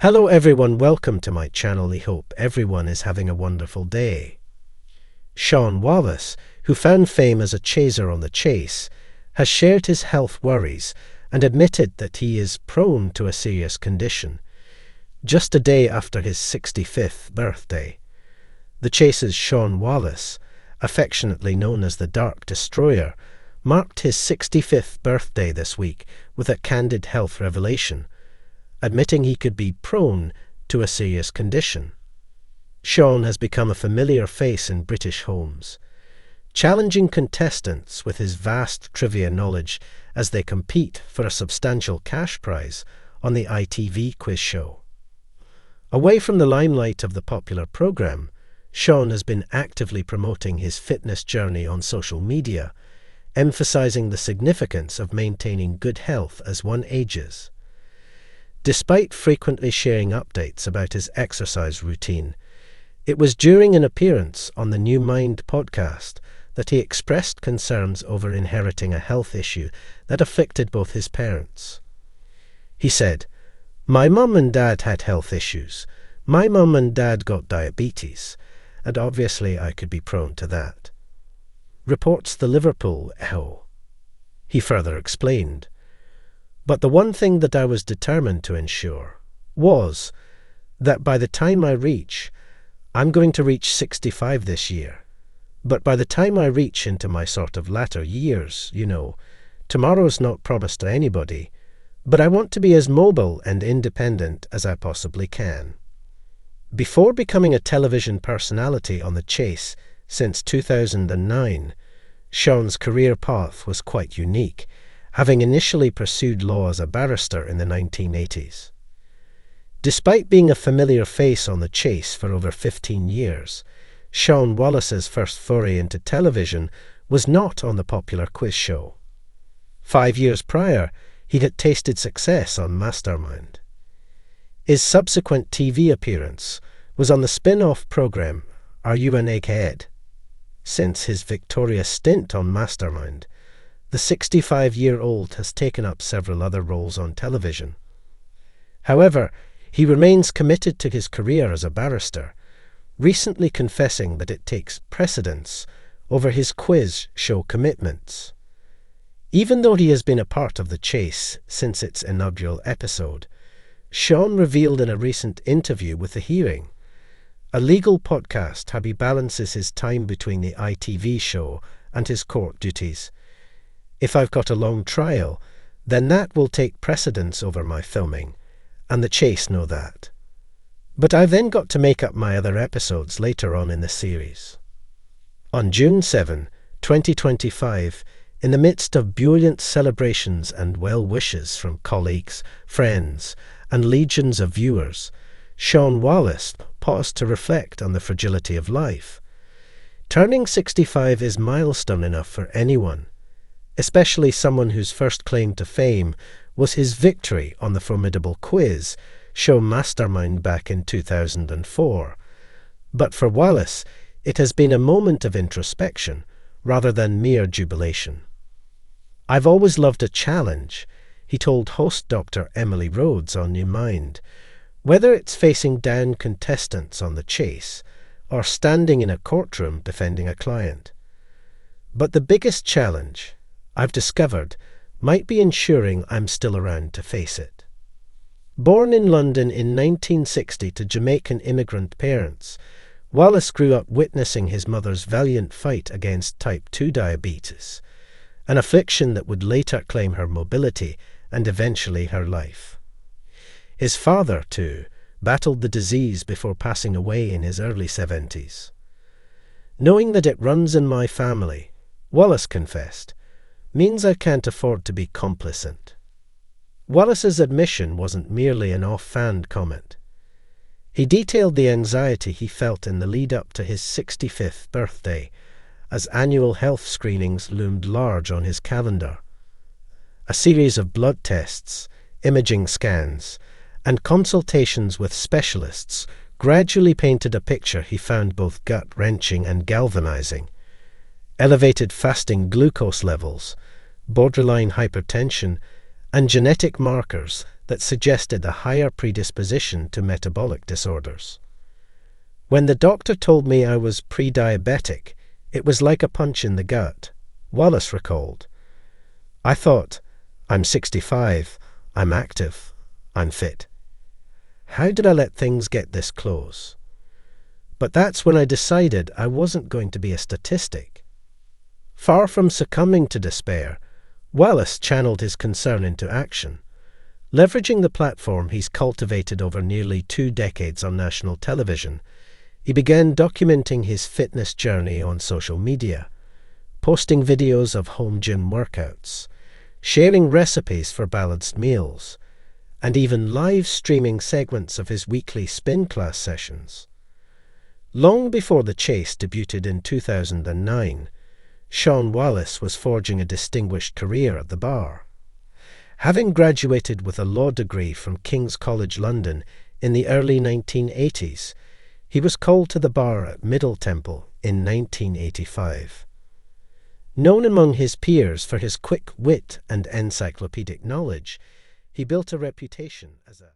Hello everyone, welcome to my channel. I hope everyone is having a wonderful day. Shaun Wallace, who found fame as a chaser on the chase, has shared his health worries and admitted that he is prone to a serious condition, just a day after his 65th birthday. The chase's Shaun Wallace, affectionately known as the Dark Destroyer, marked his 65th birthday this week with a candid health revelation, admitting he could be prone to a serious condition. Shaun has become a familiar face in British homes, challenging contestants with his vast trivia knowledge as they compete for a substantial cash prize on the ITV quiz show. Away from the limelight of the popular programme, Shaun has been actively promoting his fitness journey on social media, emphasising the significance of maintaining good health as one ages. Despite frequently sharing updates about his exercise routine, it was during an appearance on the New Mind podcast that he expressed concerns over inheriting a health issue that afflicted both his parents. He said, "My mum and dad had health issues. My mum and dad got diabetes, and obviously I could be prone to that," reports the Liverpool Echo. He further explained, "But the one thing that I was determined to ensure was that by the time I'm going to reach 65 this year, but by the time I reach into my sort of latter years, tomorrow's not promised to anybody, but I want to be as mobile and independent as I possibly can." Before becoming a television personality on The Chase since 2009, Shaun's career path was quite unique, having initially pursued law as a barrister in the 1980s. Despite being a familiar face on The Chase for over 15 years, Shaun Wallace's first foray into television was not on the popular quiz show. 5 years prior, he had tasted success on Mastermind. His subsequent TV appearance was on the spin-off programme Are You an Egghead? Since his victorious stint on Mastermind, the 65-year-old has taken up several other roles on television. However, he remains committed to his career as a barrister, recently confessing that it takes precedence over his quiz show commitments. Even though he has been a part of The Chase since its inaugural episode, Shaun revealed in a recent interview with The Hearing, a legal podcast, how he balances his time between the ITV show and his court duties. "If I've got a long trial, then that will take precedence over my filming, and The Chase know that. But I've then got to make up my other episodes later on in the series." On June 7, 2025, in the midst of buoyant celebrations and well wishes from colleagues, friends, and legions of viewers, Shaun Wallace paused to reflect on the fragility of life. Turning 65 is milestone enough for anyone, especially someone whose first claim to fame was his victory on the formidable quiz show Mastermind back in 2004. But for Wallace, it has been a moment of introspection rather than mere jubilation. "I've always loved a challenge," he told host Dr. Emily Rhodes on New Mind, "whether it's facing down contestants on The Chase or standing in a courtroom defending a client. But the biggest challenge, I've discovered, might be ensuring I'm still around to face it." Born in London in 1960 to Jamaican immigrant parents, Wallace grew up witnessing his mother's valiant fight against type 2 diabetes, an affliction that would later claim her mobility and eventually her life. His father, too, battled the disease before passing away in his early 70s. "Knowing that it runs in my family," Wallace confessed, "means I can't afford to be complacent." Wallace's admission wasn't merely an offhand comment. He detailed the anxiety he felt in the lead-up to his 65th birthday, as annual health screenings loomed large on his calendar. A series of blood tests, imaging scans, and consultations with specialists gradually painted a picture he found both gut-wrenching and galvanizing. Elevated fasting glucose levels, borderline hypertension, and genetic markers that suggested a higher predisposition to metabolic disorders. When the doctor told me I was pre-diabetic, it was like a punch in the gut, Wallace recalled. I thought, I'm 65, I'm active, I'm fit. How did I let things get this close? But that's when I decided I wasn't going to be a statistic. Far from succumbing to despair, Wallace channeled his concern into action. Leveraging the platform he's cultivated over nearly 2 decades on national television, he began documenting his fitness journey on social media, posting videos of home gym workouts, sharing recipes for balanced meals, and even live streaming segments of his weekly spin class sessions. Long before The Chase debuted in 2009, Shaun Wallace was forging a distinguished career at the bar. Having graduated with a law degree from King's College London in the early 1980s, he was called to the bar at Middle Temple in 1985. Known among his peers for his quick wit and encyclopedic knowledge, he built a reputation as a